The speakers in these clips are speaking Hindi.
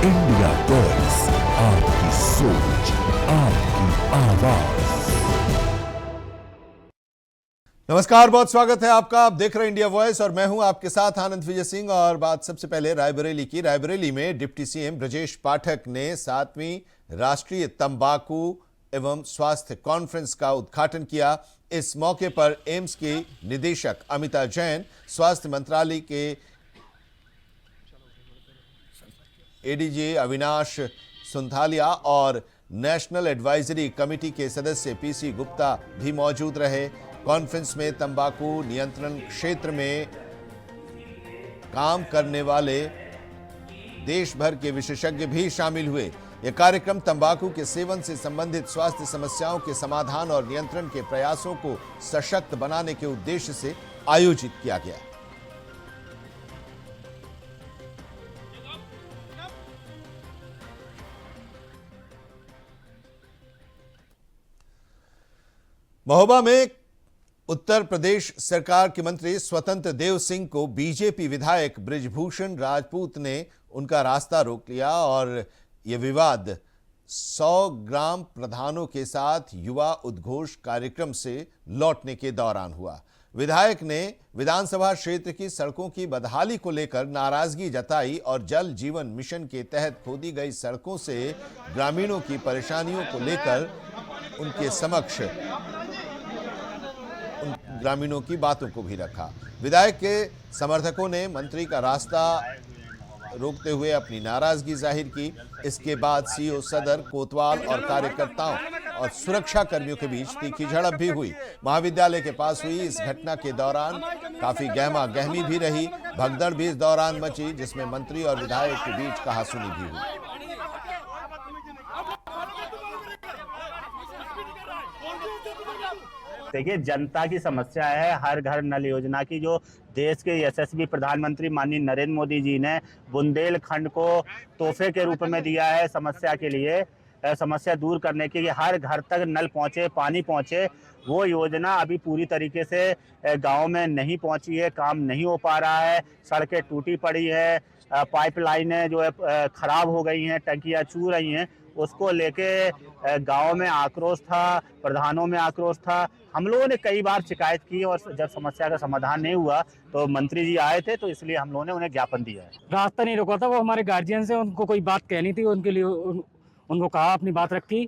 इंडिया वॉइस, आपकी सोच, आपकी आवाज। नमस्कार, बहुत स्वागत है आपका। आप देख रहे हैं इंडिया वॉइस और मैं हूं आपके साथ आनंद विजय सिंह। और बात सबसे पहले रायबरेली की। रायबरेली में डिप्टी सीएम ब्रजेश पाठक ने 7वीं राष्ट्रीय तंबाकू एवं स्वास्थ्य कॉन्फ्रेंस का उद्घाटन किया। इस मौके पर एम्स की निदेशक अमिता जैन, स्वास्थ्य मंत्रालय के एडीजी अविनाश सुंथालिया और नेशनल एडवाइजरी कमेटी के सदस्य पीसी गुप्ता भी मौजूद रहे। कॉन्फ्रेंस में तंबाकू नियंत्रण क्षेत्र में काम करने वाले देश भर के विशेषज्ञ भी शामिल हुए। यह कार्यक्रम तंबाकू के सेवन से संबंधित स्वास्थ्य समस्याओं के समाधान और नियंत्रण के प्रयासों को सशक्त बनाने के उद्देश्य से आयोजित किया गया। महोबा में उत्तर प्रदेश सरकार के मंत्री स्वतंत्र देव सिंह को बीजेपी विधायक बृजभूषण राजपूत ने उनका रास्ता रोक लिया और यह विवाद 100 ग्राम प्रधानों के साथ युवा उद्घोष कार्यक्रम से लौटने के दौरान हुआ। विधायक ने विधानसभा क्षेत्र की सड़कों की बदहाली को लेकर नाराजगी जताई और जल जीवन मिशन के तहत खोदी गई सड़कों से ग्रामीणों की परेशानियों को लेकर उनके समक्ष उन ग्रामीणों की बातों को भी रखा। विधायक के समर्थकों ने मंत्री का रास्ता रोकते हुए अपनी नाराजगी जाहिर की। इसके बाद सीओ सदर, कोतवाल और कार्यकर्ताओं और सुरक्षा कर्मियों के बीच तीखी झड़प भी हुई। महाविद्यालय के पास हुई इस घटना के दौरान काफी गहमा गहमी भी रही। भगदड़ भी इस दौरान मची, जिसमें मंत्री और विधायक के बीच कहासुनी भी हुई। देखिए, जनता की समस्या है हर घर नल योजना की, जो देश के यशस्वी प्रधानमंत्री माननीय नरेंद्र मोदी जी ने बुंदेलखंड को तोहफे के रूप में दिया है। समस्या के लिए, समस्या दूर करने के लिए, हर घर तक नल पहुंचे, पानी पहुंचे, वो योजना अभी पूरी तरीके से गांव में नहीं पहुंची है। काम नहीं हो पा रहा है, सड़कें टूटी पड़ी है, पाइपलाइनें जो है खराब हो गई हैं, टंकियां चू रही हैं। उसको लेके गांव में आक्रोश था, प्रधानों में आक्रोश था। हम लोगों ने कई बार शिकायत की और जब समस्या का समाधान नहीं हुआ तो मंत्री जी आए थे, तो इसलिए हम लोगों ने उन्हें ज्ञापन दिया है। रास्ता नहीं रोका था, वो हमारे गार्जियन से उनको कोई बात कहनी थी, उनके लिए उनको कहा, अपनी बात रखी।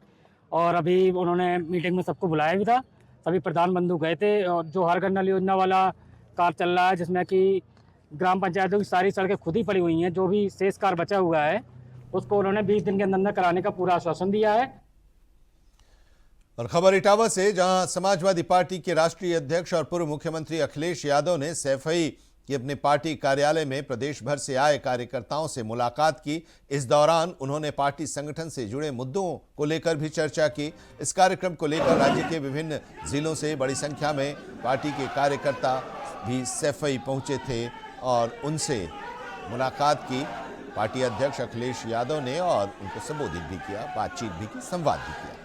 और अभी उन्होंने मीटिंग में सबको बुलाया भी था, सभी प्रधान बंधु गए थे। और जो हर घर नल योजना वाला कार्य चल रहा है, जिसमें कि ग्राम पंचायतों की सारी सड़कें खुद ही पड़ी हुई हैं, जो भी शेष कार्य बचा हुआ है उसको उन्होंने 20 दिन के अंदर कराने का पूरा आश्वासन दिया है। और खबर इटावा से, जहां समाजवादी पार्टी के राष्ट्रीय अध्यक्ष और पूर्व मुख्यमंत्री अखिलेश यादव ने सैफई की अपने पार्टी कार्यालय में प्रदेश भर से आए कार्यकर्ताओं से मुलाकात की। इस दौरान उन्होंने पार्टी संगठन से जुड़े मुद्दों को लेकर भी चर्चा की। इस कार्यक्रम को लेकर राज्य के विभिन्न जिलों से बड़ी संख्या में पार्टी के कार्यकर्ता भी सैफई पहुंचे थे और उनसे मुलाकात की। पार्टी अध्यक्ष अखिलेश यादव ने और उनको संबोधित भी किया, बातचीत भी की, संवाद भी किया।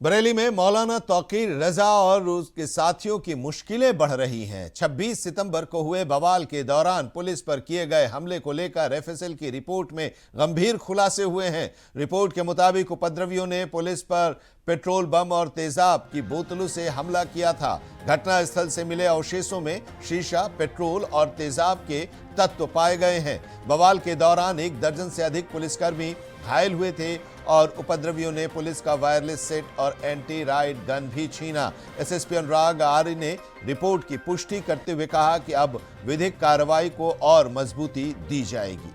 बरेली में मौलाना तौकीर रजा और उसके साथियों की मुश्किलें बढ़ रही हैं। 26 सितंबर को हुए बवाल के दौरान पुलिस पर किए गए हमले को लेकर एफएसएल की रिपोर्ट में गंभीर खुलासे हुए हैं। रिपोर्ट के मुताबिक उपद्रवियों ने पुलिस पर पेट्रोल बम और तेजाब की बोतलों से हमला किया था। घटनास्थल से मिले अवशेषों में शीशा, पेट्रोल और तेजाब के तत्व पाए गए हैं। बवाल के दौरान 1 दर्जन से अधिक पुलिसकर्मी घायल हुए थे और उपद्रवियों ने पुलिस का वायरलेस सेट और एंटी राइड गन भी छीना। एसएसपी अनुराग आर्य ने रिपोर्ट की पुष्टि करते हुए कहा कि अब विधिक कार्रवाई को और मजबूती दी जाएगी।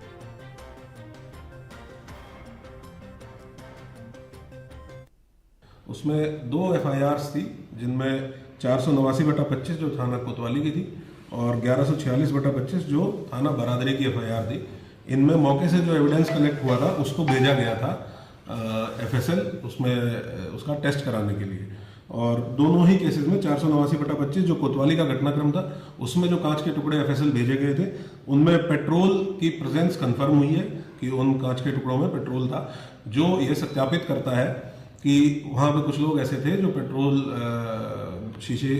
उसमें 2 एफआईआर्स थी, जिनमें 489/25 जो थाना कोतवाली की थी और 1146/25 जो थाना बरादरी की एफआईआर थी। इनमें मौके से जो एविडेंस कलेक्ट हुआ था उसको भेजा गया था एफएसएल, उसमें उसका टेस्ट कराने के लिए। और दोनों ही केसेस में 489/25 जो कोतवाली का घटनाक्रम था उसमें जो कांच के टुकड़े एफएसएल भेजे गए थे उनमें पेट्रोल की प्रेजेंस कंफर्म हुई है कि उन कांच के टुकड़ों में पेट्रोल था, जो ये सत्यापित करता है कि वहाँ पे कुछ लोग ऐसे थे जो पेट्रोल शीशे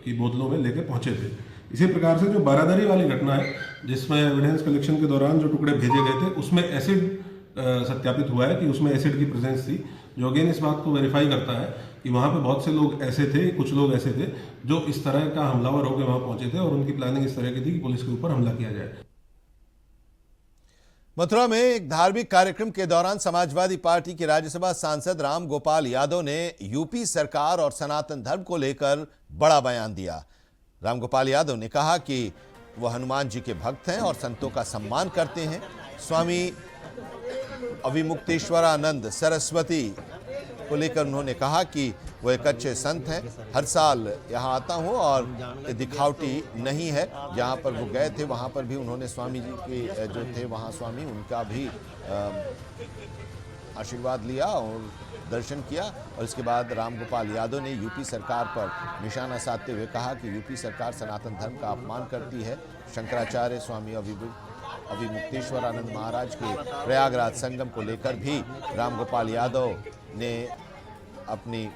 की बोतलों में लेके पहुंचे थे। इसी प्रकार से जो बारादरी वाली घटना है जिसमें एविडेंस कलेक्शन के दौरान जो टुकड़े भेजे गए थे उसमें एसिड सत्यापित हुआ है कि उसमें एसिड की प्रेजेंस थी, जो अगेन इस बात को वेरीफाई करता है कि वहाँ पे बहुत से लोग ऐसे थे, कुछ लोग ऐसे थे जो इस तरह का हमलावर होकर वहाँ पहुंचे थे और उनकी प्लानिंग इस तरह की थी कि पुलिस के ऊपर हमला किया जाए। मथुरा में एक धार्मिक कार्यक्रम के दौरान समाजवादी पार्टी के राज्यसभा सांसद राम गोपाल यादव ने यूपी सरकार और सनातन धर्म को लेकर बड़ा बयान दिया। राम गोपाल यादव ने कहा कि वह हनुमान जी के भक्त हैं और संतों का सम्मान करते हैं। स्वामी अविमुक्तेश्वरानंद सरस्वती को लेकर उन्होंने कहा कि वो एक अच्छे संत हैं, हर साल यहाँ आता हूँ और दिखावटी नहीं है। जहाँ पर वो गए थे वहाँ पर भी उन्होंने स्वामी जी के जो थे वहाँ स्वामी उनका भी आशीर्वाद लिया और दर्शन किया। और इसके बाद राम गोपाल यादव ने यूपी सरकार पर निशाना साधते हुए कहा कि यूपी सरकार सनातन धर्म का अपमान करती है। शंकराचार्य स्वामी अविमुक्तेश्वरानंद महाराज के प्रयागराज संगम को लेकर भी राम गोपाल यादव ने अपनी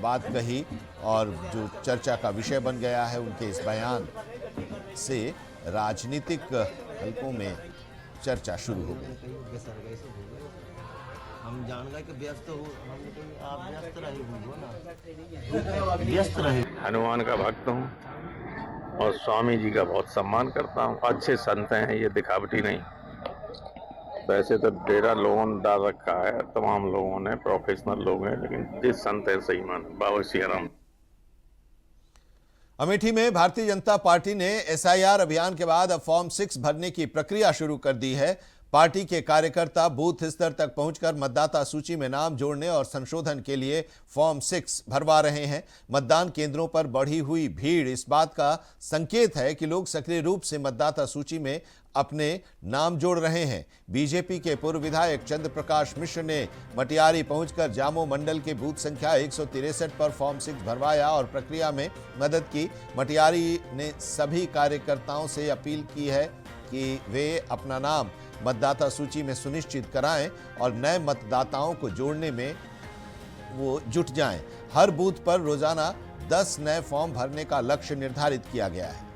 बात कही और जो चर्चा का विषय बन गया है उनके इस बयान से राजनीतिक हलकों में चर्चा शुरू हो गई। हम जान गए कि व्यस्त हो, आप व्यस्त रहे, व्यस्त रहे। हनुमान का भक्त हूँ और स्वामी जी का बहुत सम्मान करता हूँ। अच्छे संत हैं, ये दिखावटी नहीं। वैसे तो डेरा लोगों ने डाल रखा है, तमाम लोगों ने, प्रोफेशनल लोग हैं, लेकिन जिस संत है सही मान बाबा सियाराम। अमेठी में भारतीय जनता पार्टी ने एसआईआर अभियान के बाद अब फॉर्म 6 भरने की प्रक्रिया शुरू कर दी है। पार्टी के कार्यकर्ता बूथ स्तर तक पहुंचकर मतदाता सूची में नाम जोड़ने और संशोधन के लिए फॉर्म 6 भरवा रहे हैं। मतदान केंद्रों पर बढ़ी हुई भीड़ इस बात का संकेत है कि लोग सक्रिय रूप से मतदाता सूची में अपने नाम जोड़ रहे हैं। बीजेपी के पूर्व विधायक चंद्र प्रकाश मिश्र ने मटियारी पहुंचकर जामो मंडल के बूथ संख्या 163 पर फॉर्म 6 भरवाया और प्रक्रिया में मदद की। मटियारी ने सभी कार्यकर्ताओं से अपील की है कि वे अपना नाम मतदाता सूची में सुनिश्चित कराएं और नए मतदाताओं को जोड़ने में वो जुट जाएं। हर बूथ पर रोजाना 10 नए फॉर्म भरने का लक्ष्य निर्धारित किया गया है।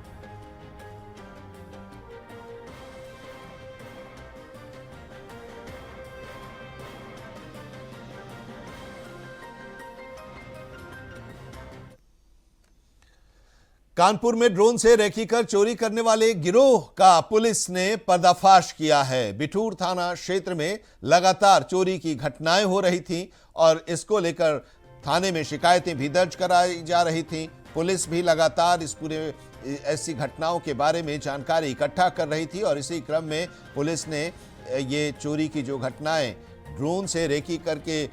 कानपुर में ड्रोन से रेकी कर चोरी करने वाले गिरोह का पुलिस ने पर्दाफाश किया है। बिठूर थाना क्षेत्र में लगातार चोरी की घटनाएं हो रही थीं और इसको लेकर थाने में शिकायतें भी दर्ज कराई जा रही थीं। पुलिस भी लगातार इस पूरे ऐसी घटनाओं के बारे में जानकारी इकट्ठा कर रही थी और इसी क्रम में पुलिस ने ये चोरी की जो घटनाएं ड्रोन से रेकी करके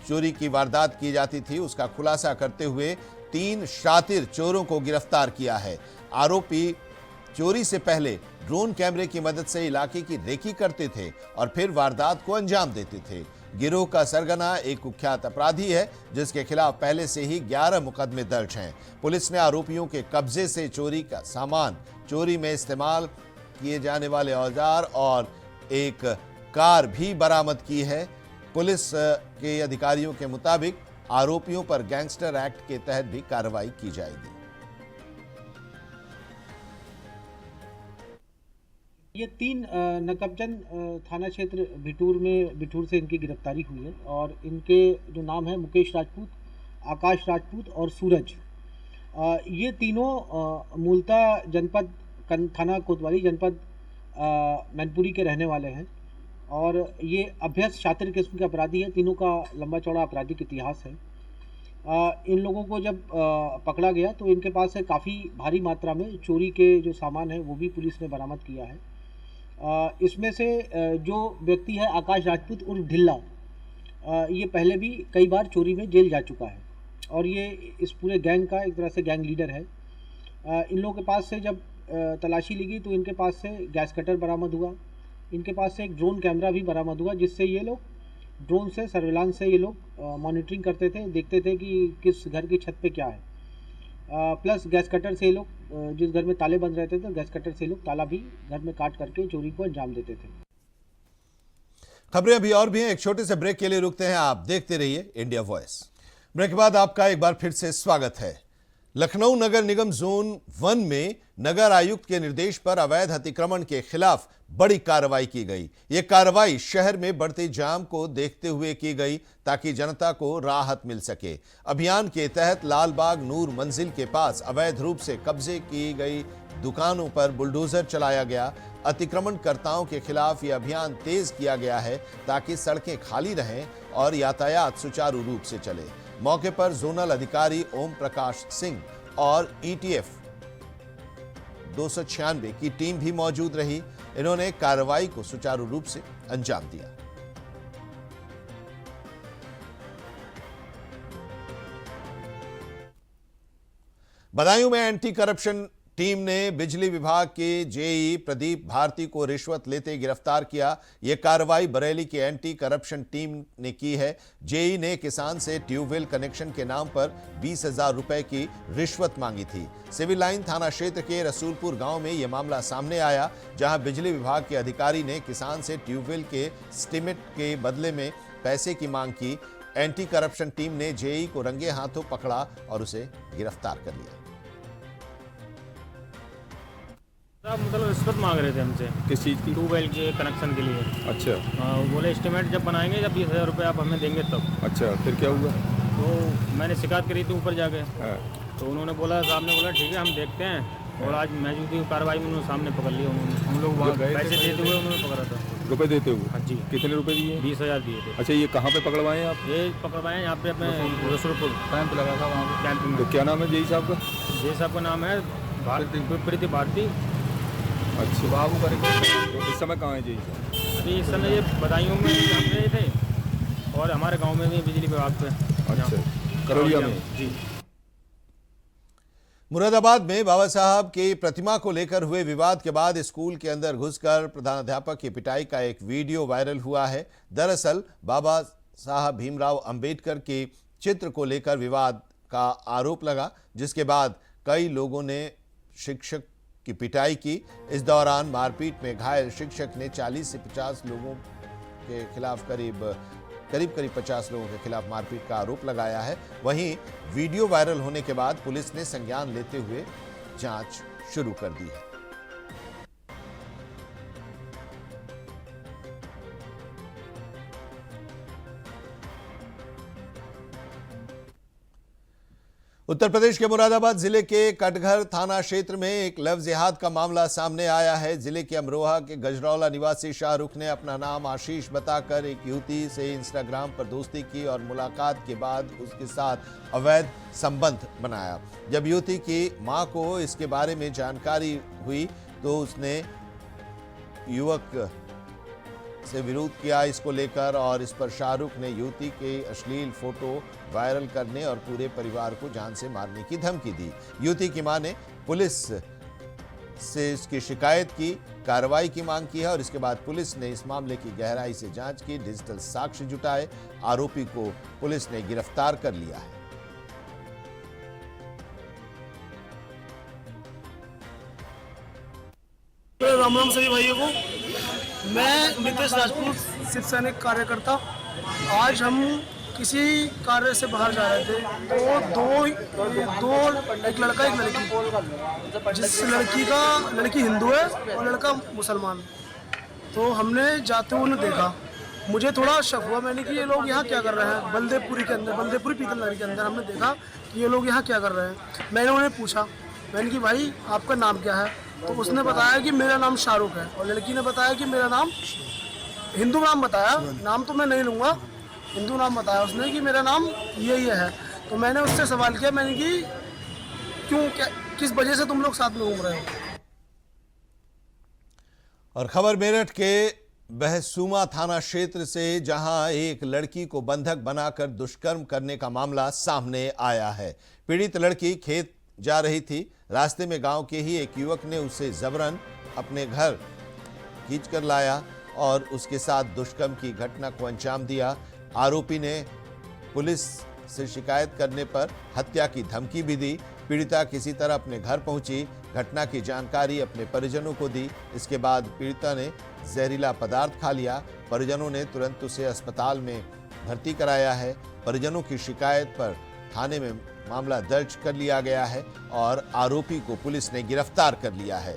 चोरी की वारदात की जाती थी उसका खुलासा करते हुए 3 शातिर चोरों को गिरफ्तार किया है। आरोपी चोरी से पहले ड्रोन कैमरे की मदद से इलाके की रेकी करते थे और फिर वारदात को अंजाम देते थे। गिरोह का सरगना एक कुख्यात अपराधी है जिसके खिलाफ पहले से ही 11 मुकदमे दर्ज हैं। पुलिस ने आरोपियों के कब्जे से चोरी का सामान, चोरी में इस्तेमाल किए जाने वाले औजार और एक कार भी बरामद की है। पुलिस के अधिकारियों के मुताबिक आरोपियों पर गैंगस्टर एक्ट के तहत भी कार्रवाई की जाएगी। ये 3 नकबचंद थाना क्षेत्र बिठूर से इनकी गिरफ्तारी हुई है और इनके जो नाम है मुकेश राजपूत, आकाश राजपूत और सूरज। ये तीनों मूलतः जनपद थाना कोतवाली जनपद मैनपुरी के रहने वाले हैं और ये अभ्यस्त शातिर किस्म के अपराधी हैं। तीनों का लंबा चौड़ा आपराधिक इतिहास है। इन लोगों को जब पकड़ा गया तो इनके पास से काफ़ी भारी मात्रा में चोरी के जो सामान है वो भी पुलिस ने बरामद किया है। इसमें से जो व्यक्ति है आकाश राजपूत उर्फ ढिल्ला, ये पहले भी कई बार चोरी में जेल जा चुका है और ये इस पूरे गैंग का एक तरह से गैंग लीडर है। इन लोगों के पास से जब तलाशी ली गई तो इनके पास से गैस कटर बरामद हुआ। इनके पास से एक ड्रोन कैमरा भी बरामद हुआ जिससे ये लोग ड्रोन से सर्विलांस से ये लोग मॉनिटरिंग करते थे, देखते थे कि किस घर की छत पे क्या है। प्लस गैस कटर से ये लोग जिस घर में ताले बंद रहते थे, गैस कटर से ये लोग ताला भी घर में काट करके चोरी को अंजाम देते थे। खबरें अभी और भी हैं, एक छोटे से ब्रेक के लिए रुकते हैं। आप देखते रहिए इंडिया वॉइस। ब्रेक के बाद आपका एक बार फिर से स्वागत है। लखनऊ नगर निगम जोन 1 में नगर आयुक्त के निर्देश पर अवैध अतिक्रमण के खिलाफ बड़ी कार्रवाई की गई। यह कार्रवाई शहर में बढ़ते जाम को देखते हुए की गई ताकि जनता को राहत मिल सके। अभियान के तहत लालबाग नूर मंजिल के पास अवैध रूप से कब्जे की गई दुकानों पर बुलडोजर चलाया गया। अतिक्रमणकर्ताओं के खिलाफ यह अभियान तेज किया गया है ताकि सड़कें खाली रहें और यातायात सुचारू रूप से चले। मौके पर जोनल अधिकारी ओम प्रकाश सिंह और ईटीएफ 296 की टीम भी मौजूद रही। इन्होंने कार्रवाई को सुचारू रूप से अंजाम दिया। बदायूं में एंटी करप्शन टीम ने बिजली विभाग के जेई प्रदीप भारती को रिश्वत लेते गिरफ्तार किया। यह कार्रवाई बरेली की एंटी करप्शन टीम ने की है। जेई ने किसान से ट्यूबवेल कनेक्शन के नाम पर 20,000 रुपए की रिश्वत मांगी थी। सिविल लाइन थाना क्षेत्र के रसूलपुर गांव में यह मामला सामने आया, जहां बिजली विभाग के अधिकारी ने किसान से ट्यूबवेल के एस्टीमेट के बदले में पैसे की मांग की। एंटी करप्शन टीम ने जेई को रंगे हाथों पकड़ा और उसे गिरफ्तार कर लिया। मतलब रिश्वत मांग रहे थे हमसे। किस चीज़ की? ट्यूबवेल के कनेक्शन के लिए। अच्छा। वो बोले एस्टीमेट जब बनाएंगे, जब 20,000 रुपये आप हमें देंगे तब। अच्छा, फिर क्या हुआ? तो मैंने शिकायत करी थी ऊपर जाके। हाँ। तो उन्होंने बोला, साहब ने बोला ठीक है हम देखते हैं। और आज मौजूदगी कार्रवाई में उन्होंने सामने पकड़ लिया। उन्होंने हम लोग वहाँ गए पैसे देते हुए उन्होंने पकड़ा था। रुपए देते हुए? हाँ जी। कितने रुपए दिए? 20,000 दिए थे। अच्छा, ये कहाँ पे पकड़वाए आप? ये पकड़वाए यहाँ पे अपने रसूलपुर कैंप लगा था, वहाँ पे कैंप में। तो क्या नाम है जेई साहब का? जेई साहब का नाम है प्रीति भारती। अच्छा, बाबू करेंगे। तो इस समय कहाँ है जेई साहब? अभी इस समय ये बदायूं में हम रहे थे और हमारे गांव में भी बिजली विभाग पे। अच्छा, करौलिया में जी। मुरादाबाद में बाबा साहब की प्रतिमा को लेकर हुए विवाद के बाद स्कूल के अंदर घुसकर प्रधानाध्यापक की पिटाई का एक वीडियो वायरल हुआ है। दरअसल बाबा साहब भीमराव अंबेडकर के चित्र को लेकर विवाद का आरोप लगा, जिसके बाद कई लोगों ने शिक्षक की पिटाई की। इस दौरान मारपीट में घायल शिक्षक ने 40 से 50 लोगों के खिलाफ करीब 50 लोगों के खिलाफ मारपीट का आरोप लगाया है। वहीं वीडियो वायरल होने के बाद पुलिस ने संज्ञान लेते हुए जांच शुरू कर दी है। उत्तर प्रदेश के मुरादाबाद जिले के कटघर थाना क्षेत्र में एक लव जिहाद का मामला सामने आया है। जिले के अमरोहा के गजरौला निवासी शाहरुख ने अपना नाम आशीष बताकर एक युवती से इंस्टाग्राम पर दोस्ती की और मुलाकात के बाद उसके साथ अवैध संबंध बनाया। जब युवती की मां को इसके बारे में जानकारी हुई तो उसने युवक से विरोध किया इसको लेकर, और इस पर शाहरुख ने युवती के अश्लील फोटो वायरल करने और पूरे परिवार को जान से मारने की धमकी दी। युवती की मां ने पुलिस से इसकी शिकायत की, कार्रवाई की मांग की है और इसके बाद पुलिस ने इस मामले की गहराई से जांच की, डिजिटल साक्ष्य जुटाए। आरोपी को पुलिस ने गिरफ्तार कर लिया है। राम राम सभी भाइयों को। मैं नितेश राजपूत, शिव सैनिक कार्यकर्ता। आज हम किसी कार्य से बाहर जा रहे थे तो एक लड़का एक लड़की, जिस लड़की हिंदू है और लड़का मुसलमान। तो हमने जाते हुए उन्हें देखा, मुझे थोड़ा शक हुआ। मैंने कि ये लोग यहाँ क्या कर रहे हैं। बलदेवपुरी के अंदर, बलदेवपुरी पीतल नगरी के अंदर हमने देखा कि ये लोग यहाँ क्या कर रहे हैं। मैंने उन्हें पूछा, मैंने कि भाई आपका नाम क्या है? तो उसने बताया कि मेरा नाम शाहरुख है, और लड़की ने बताया कि मेरा नाम, हिंदू नाम बताया, नाम तो मैं नहीं लूँगा, हिंदू नाम बताया उसने कि मेरा नाम ये है। तो मैंने उससे सवाल किया, मैंने कि क्यों, क्या, किस वजह से तुम लोग साथ में घूम रहे हो। और खबर मेरठ के बहसूमा थाना क्षेत्र से, जहां एक लड़की को बंधक बनाकर दुष्कर्म करने का मामला सामने आया है। पीड़ित लड़की खेत जा रही थी। रास्ते में गांव के ही एक युवक ने उसे जबरन अपने घर खींच कर लाया और उसके साथ दुष्कर्म की घटना को अंजाम दिया। आरोपी ने पुलिस से शिकायत करने पर हत्या की धमकी भी दी। पीड़िता किसी तरह अपने घर पहुंची, घटना की जानकारी अपने परिजनों को दी। इसके बाद पीड़िता ने जहरीला पदार्थ खा लिया। परिजनों ने तुरंत उसे अस्पताल में भर्ती कराया है। परिजनों की शिकायत पर थाने में मामला दर्ज कर लिया गया है और आरोपी को पुलिस ने गिरफ्तार कर लिया है।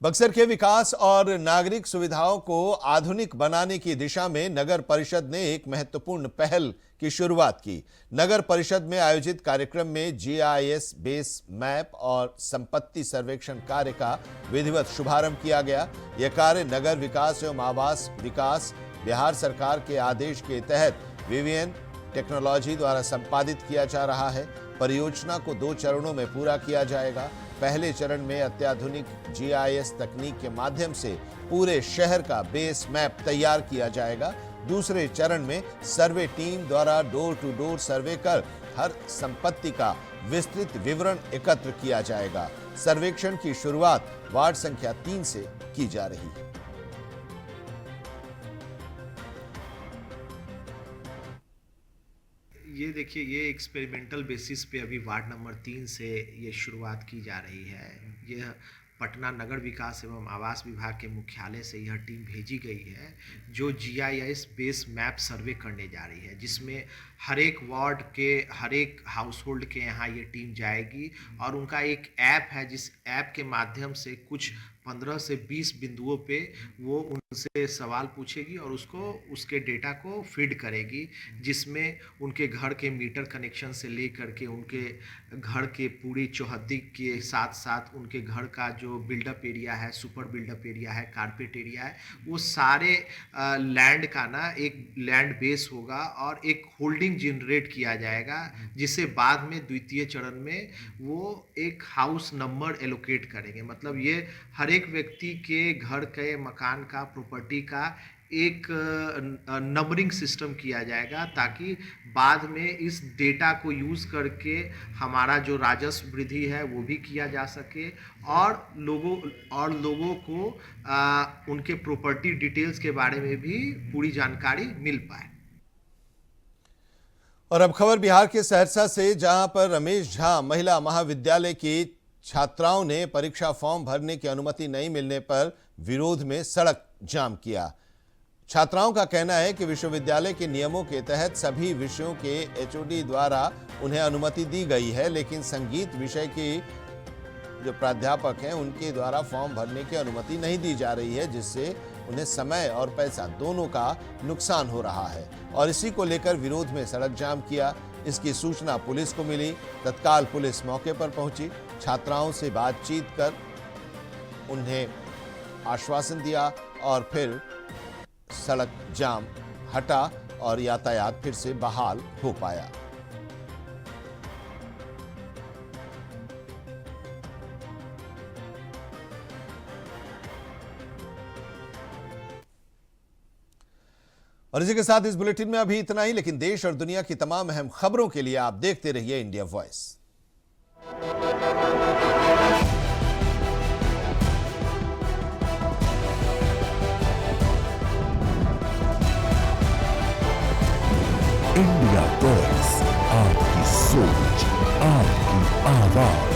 बक्सर के विकास और नागरिक सुविधाओं को आधुनिक बनाने की दिशा में नगर परिषद ने एक महत्वपूर्ण पहल की शुरुआत की। नगर परिषद में आयोजित कार्यक्रम में जीआईएस बेस मैप और संपत्ति सर्वेक्षण कार्य का विधिवत शुभारंभ किया गया। यह कार्य नगर विकास एवं आवास विकास बिहार सरकार के आदेश के तहत विवियन टेक्नोलॉजी द्वारा संपादित किया जा रहा है। परियोजना को 2 चरणों में पूरा किया जाएगा। पहले चरण में अत्याधुनिक जीआईएस तकनीक के माध्यम से पूरे शहर का बेस मैप तैयार किया जाएगा। दूसरे चरण में सर्वे टीम द्वारा डोर टू डोर सर्वे कर हर संपत्ति का विस्तृत विवरण एकत्र किया जाएगा। सर्वेक्षण की शुरुआत वार्ड संख्या 3 से की जा रही है। ये देखिए, ये एक्सपेरिमेंटल बेसिस पे अभी वार्ड नंबर 3 से ये शुरुआत की जा रही है। यह पटना नगर विकास एवं आवास विभाग के मुख्यालय से यह टीम भेजी गई है जो जीआईएस बेस मैप सर्वे करने जा रही है, जिसमें हर एक वार्ड के हर एक हाउस होल्ड के यहाँ ये टीम जाएगी और उनका एक ऐप है, जिस ऐप के माध्यम से कुछ 15 से 20 बिंदुओं पे वो उनसे सवाल पूछेगी और उसके डेटा को फीड करेगी, जिसमें उनके घर के मीटर कनेक्शन से लेकर के उनके घर के पूरी चौहद्दी के साथ साथ उनके घर का जो बिल्डअप एरिया है, सुपर बिल्डअप एरिया है, कारपेट एरिया है, वो सारे लैंड का ना एक लैंड बेस होगा और एक होल्डिंग जनरेट किया जाएगा, जिसे बाद में द्वितीय चरण में वो एक हाउस नंबर एलोकेट करेंगे। मतलब ये हर एक व्यक्ति के घर के मकान का प्रॉपर्टी का एक नंबरिंग सिस्टम किया जाएगा, ताकि बाद में इस डेटा को यूज़ करके हमारा जो राजस्व वृद्धि है वो भी किया जा सके और लोगों को उनके प्रॉपर्टी डिटेल्स के बारे में भी पूरी जानकारी मिल पाए। और अब खबर बिहार के सहरसा से, जहां पर रमेश झा महिला महाविद्यालय की छात्राओं ने परीक्षा फॉर्म भरने की अनुमति नहीं मिलने पर विरोध में सड़क जाम किया। छात्राओं का कहना है कि विश्वविद्यालय के नियमों के तहत सभी विषयों के एचओडी द्वारा उन्हें अनुमति दी गई है, लेकिन संगीत विषय की जो प्राध्यापक हैं उनके द्वारा फॉर्म भरने की अनुमति नहीं दी जा रही है, जिससे उन्हें समय और पैसा दोनों का नुकसान हो रहा है और इसी को लेकर विरोध में सड़क जाम किया। इसकी सूचना पुलिस को मिली। तत्काल पुलिस मौके पर पहुंची, छात्राओं से बातचीत कर उन्हें आश्वासन दिया और फिर सड़क जाम हटा और यातायात फिर से बहाल हो पाया। और इसी के साथ इस बुलेटिन में अभी इतना ही, लेकिन देश और दुनिया की तमाम अहम खबरों के लिए आप देखते रहिए इंडिया वॉइस। इंडिया वॉइस, आपकी सोच, आपकी आवाज।